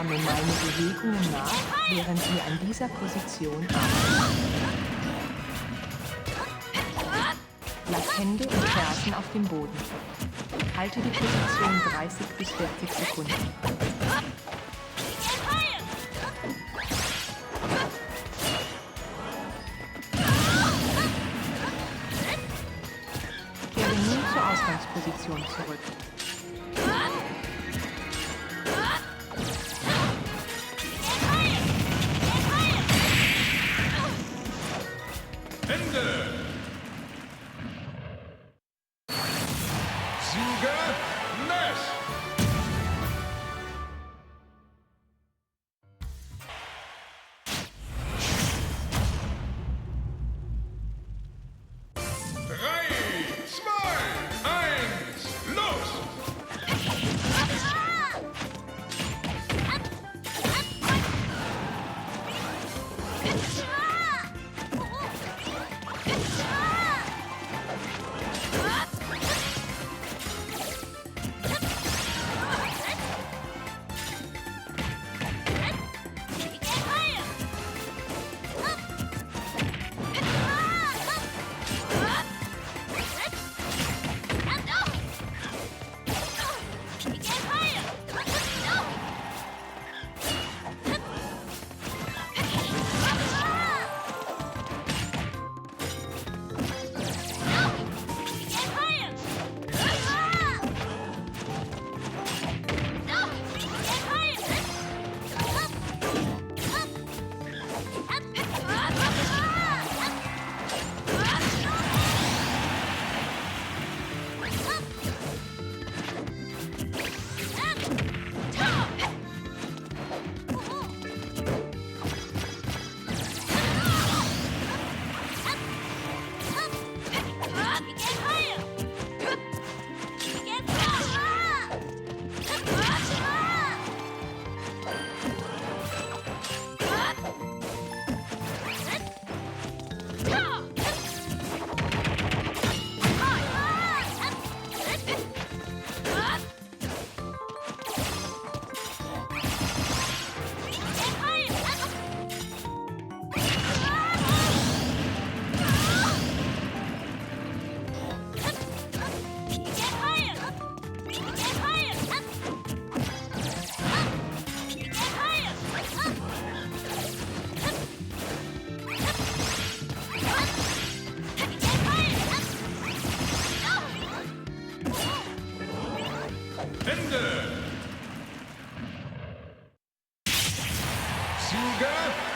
ahme meine Bewegungen nach, während ihr an dieser Position arbeitet. Lasst Hände und Fersen auf dem Boden. Halte die Position 30 bis 40 Sekunden. Kehre nun zur Ausgangsposition zurück. Ende! Sieger Nash! Drei, zwei, eins, los! Ende! Sieger